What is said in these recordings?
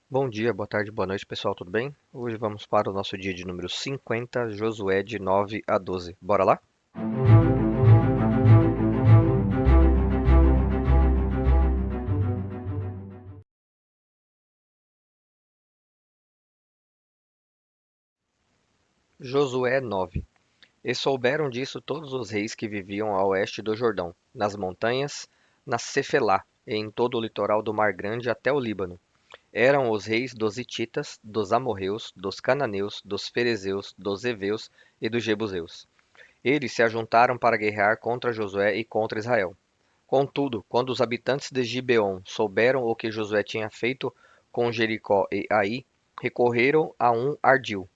Bom dia, boa tarde, boa noite, pessoal, tudo bem? Hoje vamos para o nosso dia de número 50, Josué de 9 a 12. Bora lá? Josué 9. E souberam disso todos os reis que viviam a oeste do Jordão, nas montanhas, na Cefelá, e em todo o litoral do Mar Grande até o Líbano. Eram os reis dos Hititas, dos amorreus, dos cananeus, dos ferezeus, dos heveus e dos jebuseus. Eles se ajuntaram para guerrear contra Josué e contra Israel. Contudo, quando os habitantes de Gibeon souberam o que Josué tinha feito com Jericó e Ai, recorreram a um ardil.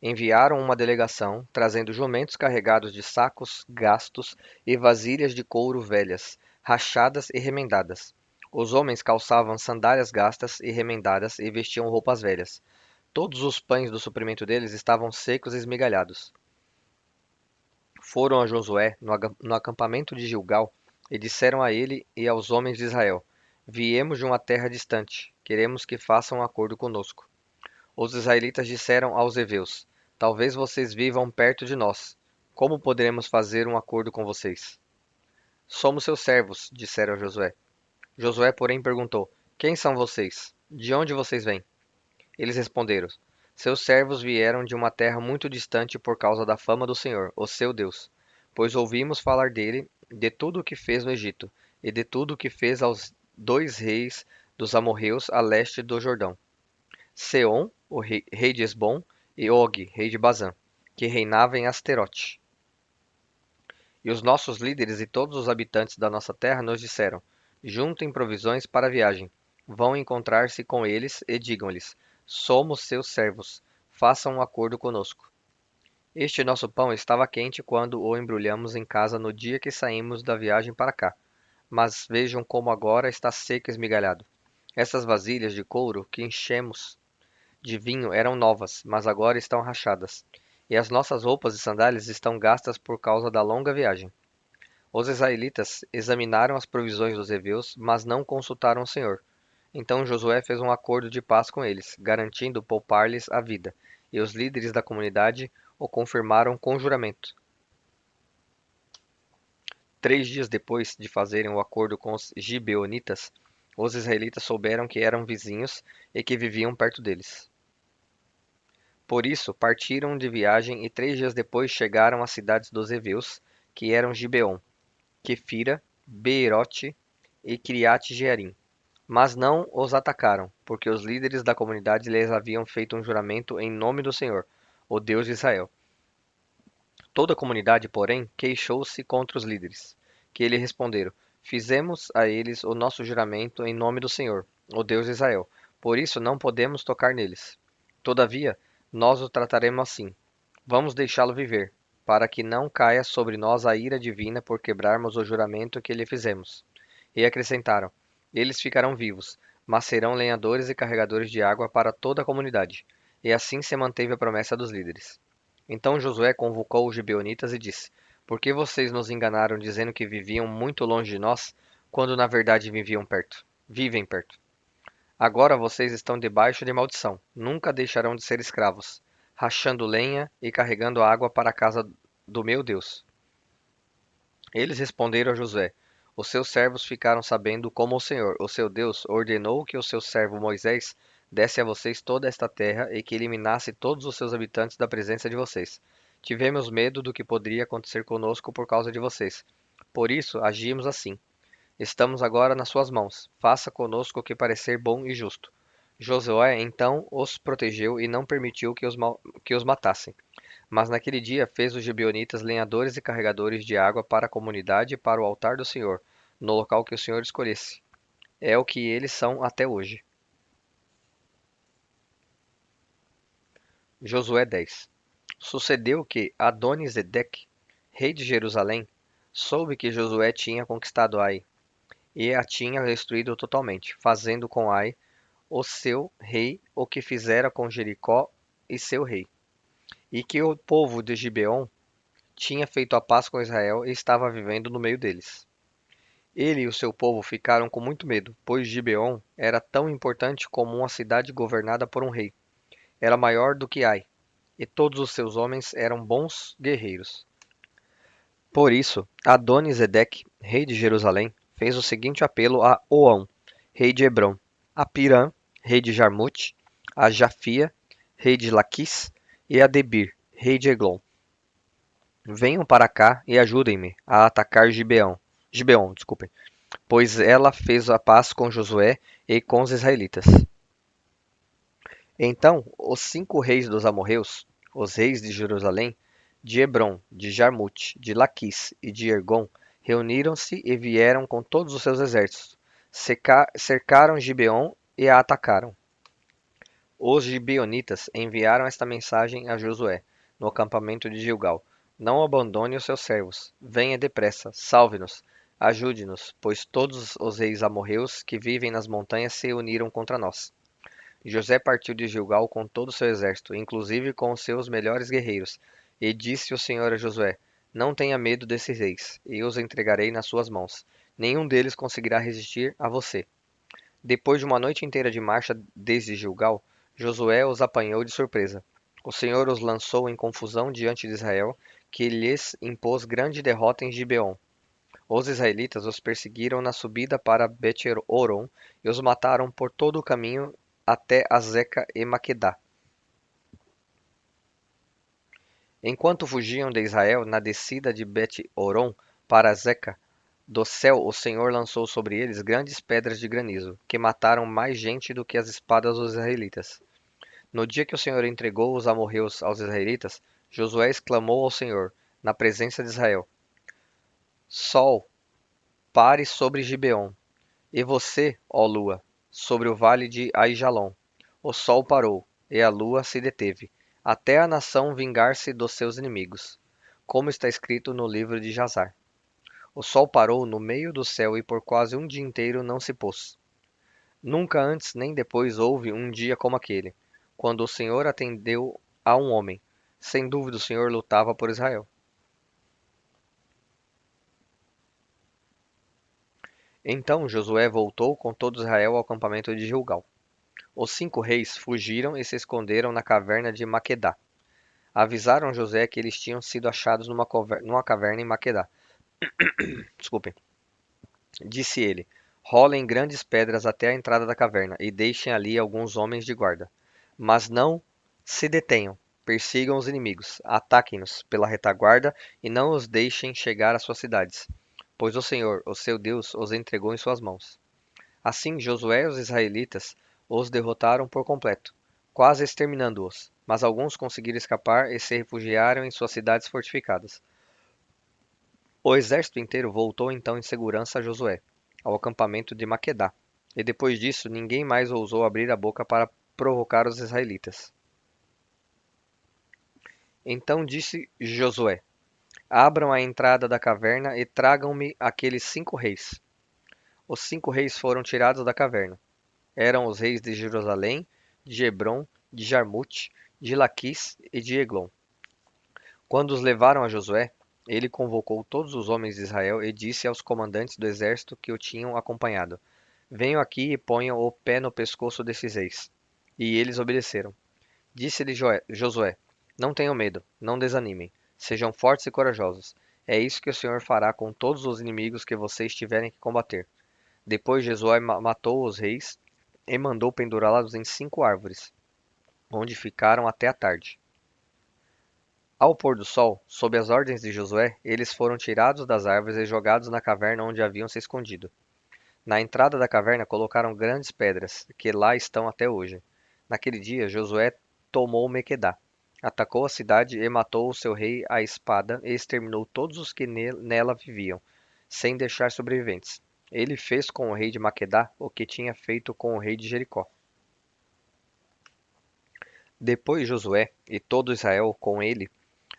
Enviaram uma delegação, trazendo jumentos carregados de sacos gastos e vasilhas de couro velhas, rachadas e remendadas. Os homens calçavam sandálias gastas e remendadas e vestiam roupas velhas. Todos os pães do suprimento deles estavam secos e esmigalhados. Foram a Josué no acampamento de Gilgal e disseram a ele e aos homens de Israel: Viemos de uma terra distante, queremos que façam um acordo conosco. Os israelitas disseram aos heveus: Talvez vocês vivam perto de nós. Como poderemos fazer um acordo com vocês? Somos seus servos, disseram a Josué. Josué, porém, perguntou: Quem são vocês? De onde vocês vêm? Eles responderam: Seus servos vieram de uma terra muito distante por causa da fama do Senhor, o seu Deus. Pois ouvimos falar dele, de tudo o que fez no Egito, e de tudo o que fez aos dois reis dos amorreus a leste do Jordão, Seom, o rei de Esbom, e Og, rei de Bazã, que reinava em Asterote. E os nossos líderes e todos os habitantes da nossa terra nos disseram: Juntem provisões para a viagem. Vão encontrar-se com eles e digam-lhes: Somos seus servos. Façam um acordo conosco. Este nosso pão estava quente quando o embrulhamos em casa no dia que saímos da viagem para cá. Mas vejam como agora está seco e esmigalhado. Essas vasilhas de couro que enchemos de vinho eram novas, mas agora estão rachadas. E as nossas roupas e sandálias estão gastas por causa da longa viagem. Os israelitas examinaram as provisões dos heveus, mas não consultaram o Senhor. Então Josué fez um acordo de paz com eles, garantindo poupar-lhes a vida, e os líderes da comunidade o confirmaram com juramento. 3 dias depois de fazerem o acordo com os gibeonitas, os israelitas souberam que eram vizinhos e que viviam perto deles. Por isso, partiram de viagem e 3 dias depois chegaram às cidades dos heveus, que eram Gibeon, Quefira, Beerote e Criate-Jearim. Mas não os atacaram, porque os líderes da comunidade lhes haviam feito um juramento em nome do Senhor, o Deus de Israel. Toda a comunidade, porém, queixou-se contra os líderes, que lhe responderam: Fizemos a eles o nosso juramento em nome do Senhor, o Deus de Israel. Por isso não podemos tocar neles. Todavia, nós o trataremos assim. Vamos deixá-lo viver, para que não caia sobre nós a ira divina por quebrarmos o juramento que lhe fizemos. E acrescentaram: Eles ficarão vivos, mas serão lenhadores e carregadores de água para toda a comunidade. E assim se manteve a promessa dos líderes. Então Josué convocou os gibeonitas e disse: Por que vocês nos enganaram dizendo que viviam muito longe de nós, quando na verdade viviam perto? Vivem perto. Agora vocês estão debaixo de maldição. Nunca deixarão de ser escravos, rachando lenha e carregando água para a casa do meu Deus. Eles responderam a Josué: Os seus servos ficaram sabendo como o Senhor, o seu Deus, ordenou que o seu servo Moisés desse a vocês toda esta terra e que eliminasse todos os seus habitantes da presença de vocês. Tivemos medo do que poderia acontecer conosco por causa de vocês. Por isso agimos assim. Estamos agora nas suas mãos. Faça conosco o que parecer bom e justo. Josué então os protegeu e não permitiu que os matassem. Mas naquele dia fez os gibeonitas lenhadores e carregadores de água para a comunidade e para o altar do Senhor, no local que o Senhor escolhesse. É o que eles são até hoje. Josué 10. Sucedeu que Adoni-Zedeque, rei de Jerusalém, soube que Josué tinha conquistado Ai e a tinha destruído totalmente, fazendo com Ai, o seu rei, o que fizera com Jericó e seu rei, e que o povo de Gibeon tinha feito a paz com Israel e estava vivendo no meio deles. Ele e o seu povo ficaram com muito medo, pois Gibeon era tão importante como uma cidade governada por um rei. Era maior do que Ai, e todos os seus homens eram bons guerreiros. Por isso, Adoni-Zedeque, rei de Jerusalém, fez o seguinte apelo a Oão, rei de Hebrom, a Pirã, rei de Jarmute, a Jafia, rei de Laquis, e a Debir, rei de Eglon. Venham para cá e ajudem-me a atacar Gibeon, desculpem, pois ela fez a paz com Josué e com os israelitas. Então os 5 reis dos amorreus, os reis de Jerusalém, de Hebrom, de Jarmute, de Laquis e de Ergon, reuniram-se e vieram com todos os seus exércitos. Cercaram Gibeon e a atacaram. Os gibeonitas enviaram esta mensagem a Josué, no acampamento de Gilgal: Não abandone os seus servos. Venha depressa, salve-nos, ajude-nos, pois todos os reis amorreus que vivem nas montanhas se uniram contra nós. José partiu de Gilgal com todo o seu exército, inclusive com os seus melhores guerreiros, e disse o Senhor a Josué: Não tenha medo desses reis, e os entregarei nas suas mãos. Nenhum deles conseguirá resistir a você. Depois de uma noite inteira de marcha desde Gilgal, Josué os apanhou de surpresa. O Senhor os lançou em confusão diante de Israel, que lhes impôs grande derrota em Gibeon. Os israelitas os perseguiram na subida para Bet-horon e os mataram por todo o caminho até Azeca e Maquedá. Enquanto fugiam de Israel na descida de Bet-horon para Azeca, do céu o Senhor lançou sobre eles grandes pedras de granizo, que mataram mais gente do que as espadas dos israelitas. No dia que o Senhor entregou os amorreus aos israelitas, Josué exclamou ao Senhor, na presença de Israel: Sol, pare sobre Gibeon, e você, ó lua, sobre o vale de Aijalon. O sol parou, e a lua se deteve, até a nação vingar-se dos seus inimigos, como está escrito no livro de Jazar. O sol parou no meio do céu e por quase um dia inteiro não se pôs. Nunca antes nem depois houve um dia como aquele, quando o Senhor atendeu a um homem. Sem dúvida o Senhor lutava por Israel. Então Josué voltou com todo Israel ao acampamento de Gilgal. Os 5 reis fugiram e se esconderam na caverna de Maquedá. Avisaram José que eles tinham sido achados numa caverna em Maquedá. Desculpem. Disse ele: Rolem grandes pedras até a entrada da caverna e deixem ali alguns homens de guarda. Mas não se detenham. Persigam os inimigos, ataquem-nos pela retaguarda e não os deixem chegar às suas cidades, pois o Senhor, o seu Deus, os entregou em suas mãos. Assim Josué e os israelitas os derrotaram por completo, quase exterminando-os, mas alguns conseguiram escapar e se refugiaram em suas cidades fortificadas. O exército inteiro voltou então em segurança a Josué, ao acampamento de Maquedá, e depois disso ninguém mais ousou abrir a boca para provocar os israelitas. Então disse Josué: Abram a entrada da caverna e tragam-me aqueles 5 reis. Os 5 reis foram tirados da caverna. Eram os reis de Jerusalém, de Hebrom, de Jarmute, de Laquis e de Eglon. Quando os levaram a Josué, ele convocou todos os homens de Israel e disse aos comandantes do exército que o tinham acompanhado: Venham aqui e ponham o pé no pescoço desses reis. E eles obedeceram. Disse-lhe Josué: Não tenham medo, não desanimem. Sejam fortes e corajosos. É isso que o Senhor fará com todos os inimigos que vocês tiverem que combater. Depois Josué matou os reis e mandou pendurá-los em 5 árvores, onde ficaram até a tarde. Ao pôr do sol, sob as ordens de Josué, eles foram tirados das árvores e jogados na caverna onde haviam se escondido. Na entrada da caverna colocaram grandes pedras, que lá estão até hoje. Naquele dia, Josué tomou Mequedá, atacou a cidade e matou o seu rei à espada e exterminou todos os que nela viviam, sem deixar sobreviventes. Ele fez com o rei de Maquedá o que tinha feito com o rei de Jericó. Depois Josué e todo Israel com ele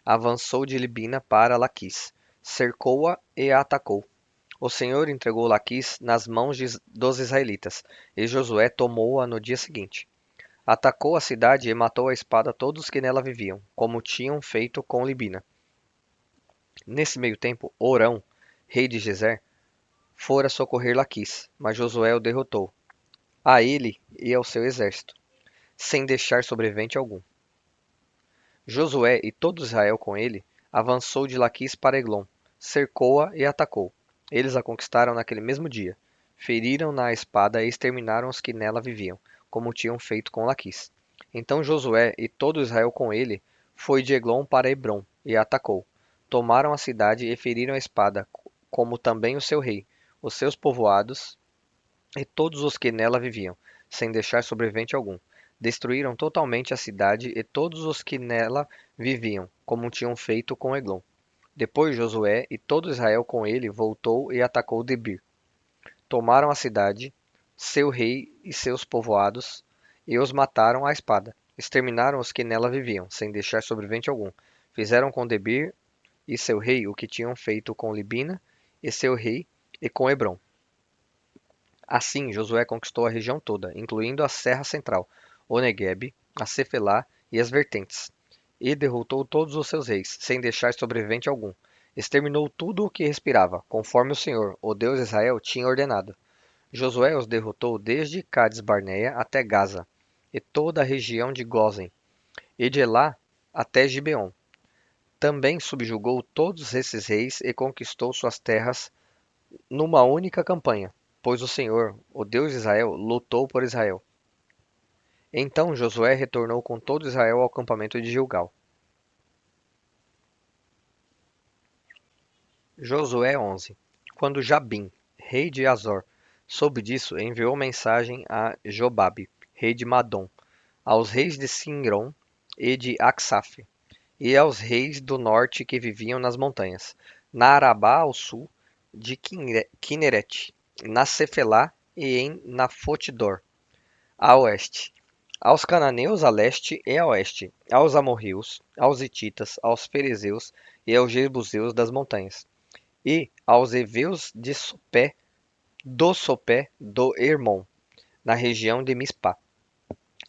avançou de Libina para Laquis, cercou-a e a atacou. O Senhor entregou Laquis nas mãos dos israelitas, e Josué tomou-a no dia seguinte. Atacou a cidade e matou à espada todos que nela viviam, como tinham feito com Libina. Nesse meio tempo, Orão, rei de Gezer, fora socorrer Laquis, mas Josué o derrotou, a ele e ao seu exército, sem deixar sobrevivente algum. Josué e todo Israel com ele avançou de Laquis para Eglon, cercou-a e atacou. Eles a conquistaram naquele mesmo dia. Feriram-na a espada e exterminaram os que nela viviam, como tinham feito com Laquis. Então Josué e todo Israel com ele foi de Eglon para Hebrom e a atacou. Tomaram a cidade e feriram a espada, como também o seu rei, os seus povoados e todos os que nela viviam, sem deixar sobrevivente algum. Destruíram totalmente a cidade e todos os que nela viviam, como tinham feito com Eglon. Depois Josué e todo Israel com ele voltou e atacou Debir. Tomaram a cidade, seu rei e seus povoados, e os mataram à espada. Exterminaram os que nela viviam, sem deixar sobrevivente algum. Fizeram com Debir e seu rei o que tinham feito com Libina e seu rei e com Hebrom. Assim, Josué conquistou a região toda, incluindo a Serra Central, o Neguebe, a Cefelá e as vertentes, e derrotou todos os seus reis, sem deixar sobrevivente algum. Exterminou tudo o que respirava, conforme o Senhor, o Deus de Israel, tinha ordenado. Josué os derrotou desde Cades-Barneia até Gaza, e toda a região de Gósen, e de Elá até Gibeon. Também subjugou todos esses reis e conquistou suas terras numa única campanha, pois o Senhor, o Deus de Israel, lutou por Israel. Então Josué retornou com todo Israel ao acampamento de Gilgal. Josué 11. Quando Jabim, rei de Azor, soube disso, enviou mensagem a Jobabe, rei de Madom, aos reis de Sinrom e de Aksaf, e aos reis do norte que viviam nas montanhas, na Arabá ao sul de Kineret, na Cefelá e em Nafotidor, a oeste, aos cananeus a leste e a oeste, aos amorreus, aos hititas, aos ferezeus e aos jebuseus das montanhas, e aos heveus de Sopé do Hermon, na região de Mispá.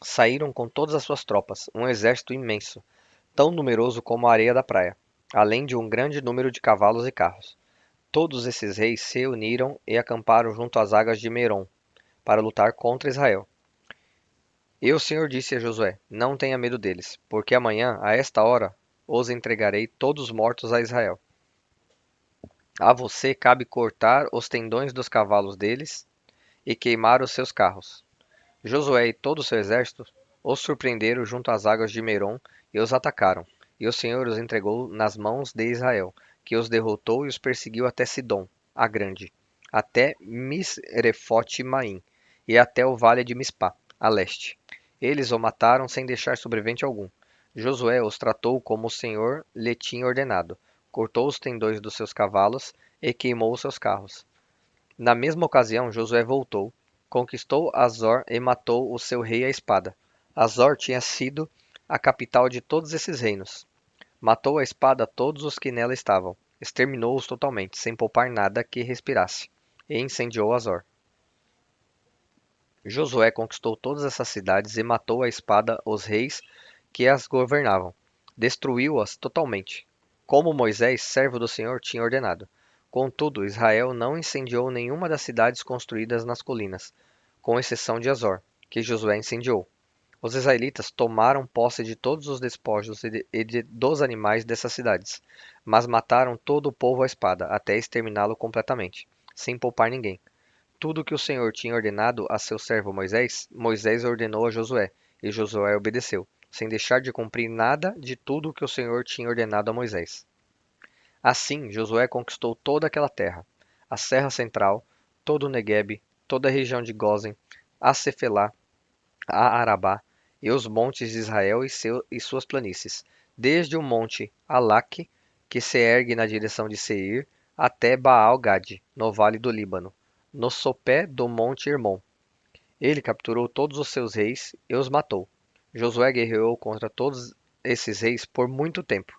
Saíram com todas as suas tropas, um exército imenso, tão numeroso como a areia da praia, além de um grande número de cavalos e carros. Todos esses reis se uniram e acamparam junto às águas de Merom, para lutar contra Israel. E o Senhor disse a Josué: Não tenha medo deles, porque amanhã, a esta hora, os entregarei todos mortos a Israel. A você cabe cortar os tendões dos cavalos deles e queimar os seus carros. Josué e todo o seu exército os surpreenderam junto às águas de Merom e os atacaram. E o Senhor os entregou nas mãos de Israel, que os derrotou e os perseguiu até Sidom, a grande, até Misrefote-Maim e até o vale de Mispá, a leste. Eles o mataram sem deixar sobrevivente algum. Josué os tratou como o Senhor lhe tinha ordenado. Cortou os tendões dos seus cavalos e queimou os seus carros. Na mesma ocasião, Josué voltou, conquistou Azor e matou o seu rei à espada. Azor tinha sido a capital de todos esses reinos. Matou à espada todos os que nela estavam. Exterminou-os totalmente, sem poupar nada que respirasse. E incendiou Azor. Josué conquistou todas essas cidades e matou à espada os reis que as governavam. Destruiu-as totalmente, como Moisés, servo do Senhor, tinha ordenado. Contudo, Israel não incendiou nenhuma das cidades construídas nas colinas, com exceção de Azor, que Josué incendiou. Os israelitas tomaram posse de todos os despojos dos animais dessas cidades, mas mataram todo o povo à espada, até exterminá-lo completamente, sem poupar ninguém. Tudo o que o Senhor tinha ordenado a seu servo Moisés, Moisés ordenou a Josué, e Josué obedeceu, sem deixar de cumprir nada de tudo o que o Senhor tinha ordenado a Moisés. Assim, Josué conquistou toda aquela terra, a Serra Central, todo o Neguebe, toda a região de Gósen, a Cefelá, a Arabá e os montes de Israel e suas planícies, desde o monte Alaque, que se ergue na direção de Seir, até Baal-Gade, no vale do Líbano, no sopé do monte Hermon. Ele capturou todos os seus reis e os matou. Josué guerreou contra todos esses reis por muito tempo.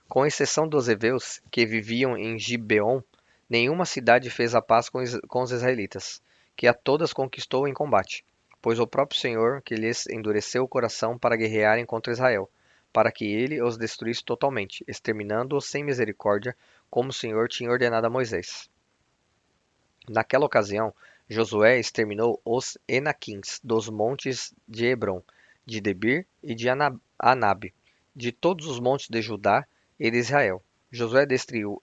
Com exceção dos heveus, que viviam em Gibeon, nenhuma cidade fez a paz com os israelitas, que a todas conquistou em combate, pois o próprio Senhor que lhes endureceu o coração para guerrearem contra Israel, para que ele os destruísse totalmente, exterminando-os sem misericórdia, como o Senhor tinha ordenado a Moisés. Naquela ocasião, Josué exterminou os Enaquins dos montes de Hebrom, de Debir e de Anabe, de todos os montes de Judá e de Israel. Josué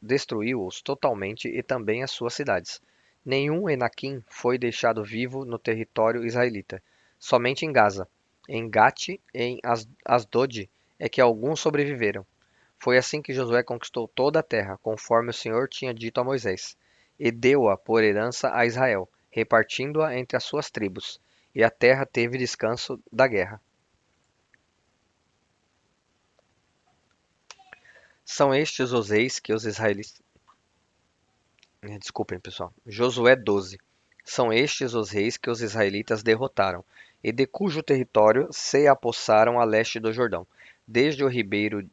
destruiu-os totalmente e também as suas cidades. Nenhum Enaquim foi deixado vivo no território israelita. Somente em Gaza, em Gate e em Asdod é que alguns sobreviveram. Foi assim que Josué conquistou toda a terra, conforme o Senhor tinha dito a Moisés, e deu-a por herança a Israel, repartindo-a entre as suas tribos. E a terra teve descanso da guerra. São estes os reis que os israelitas. Desculpem, pessoal. Josué 12. São estes os reis que os israelitas derrotaram, e de cujo território se apossaram a leste do Jordão, desde o ribeiro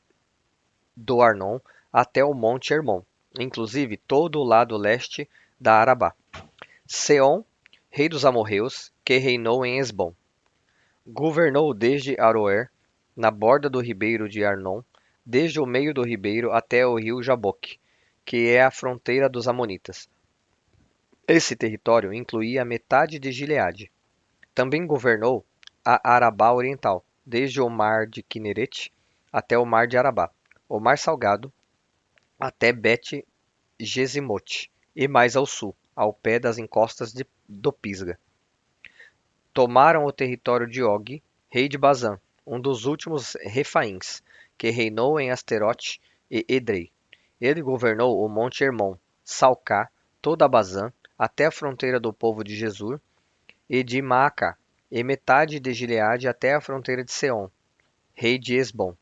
do Arnon até o monte Hermon, inclusive todo o lado leste da Arabá. Seom, rei dos amorreus, que reinou em Hesbom. Governou desde Aroer, na borda do ribeiro de Arnon, desde o meio do ribeiro até o rio Jaboque, que é a fronteira dos amonitas. Esse território incluía metade de Gileade. Também governou a Arabá Oriental, desde o mar de Quinerete até o mar de Arabá, o mar Salgado até Bet-Gesimote, e mais ao sul, ao pé das encostas do Pisga. Tomaram o território de Og, rei de Bazã, um dos últimos Refaíns, que reinou em Asterote e Edrei. Ele governou o monte Hermon, Salcá, toda a Bazã, até a fronteira do povo de Jesur e de Maacá, e metade de Gileade até a fronteira de Seom, rei de Esbom.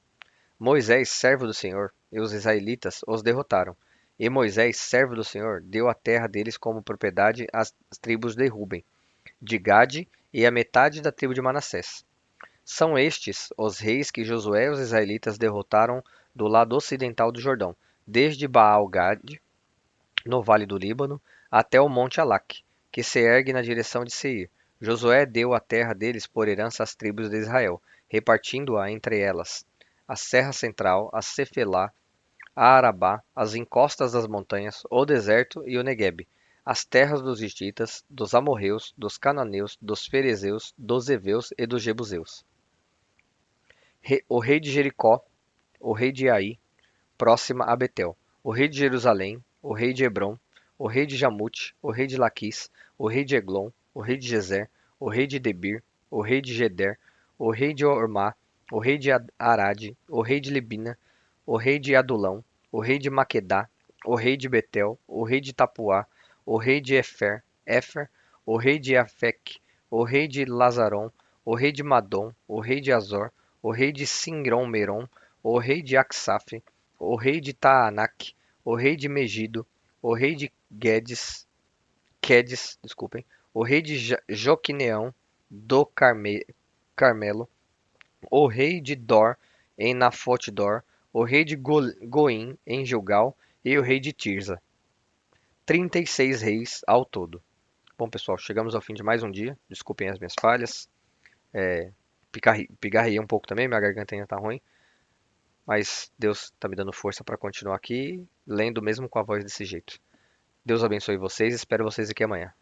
Moisés, servo do Senhor, e os israelitas os derrotaram. E Moisés, servo do Senhor, deu a terra deles como propriedade às tribos de Ruben, de Gade e a metade da tribo de Manassés. São estes os reis que Josué e os israelitas derrotaram do lado ocidental do Jordão, desde Baal-Gade, no vale do Líbano, até o monte Alaque, que se ergue na direção de Seir. Josué deu a terra deles por herança às tribos de Israel, repartindo-a entre elas: a Serra Central, a Cefelá, a Arabá, as encostas das montanhas, o deserto e o Neguebe, as terras dos hititas, dos amorreus, dos cananeus, dos ferezeus, dos heveus e dos jebuseus. O rei de Jericó, o rei de Ai, próxima a Betel, o rei de Jerusalém, o rei de Hebrom, o rei de Jamute, o rei de Laquis, o rei de Eglon, o rei de Gezer, o rei de Debir, o rei de Geder, o rei de Ormá, o rei de Arade, o rei de Libina, o rei de Adulão, o rei de Maquedá, o rei de Betel, o rei de Tapuá, o rei de Éfer, o rei de Afec, o rei de Lazaron, o rei de Madom, o rei de Azor, o rei de Singrom-Meron, o rei de Aksaf, o rei de Taanak, o rei de Megido, o rei de Quedes, desculpem, o rei de Joquineão do Carmelo, o rei de Dor em Nafote-Dor, o rei de Goim em Gilgal e o rei de Tirza. 36 reis ao todo. Bom, pessoal, chegamos ao fim de mais um dia. Desculpem as minhas falhas. Pigarrei um pouco também, minha garganta ainda tá ruim. Mas Deus está me dando força para continuar aqui, lendo mesmo com a voz desse jeito. Deus abençoe vocês, espero vocês aqui amanhã.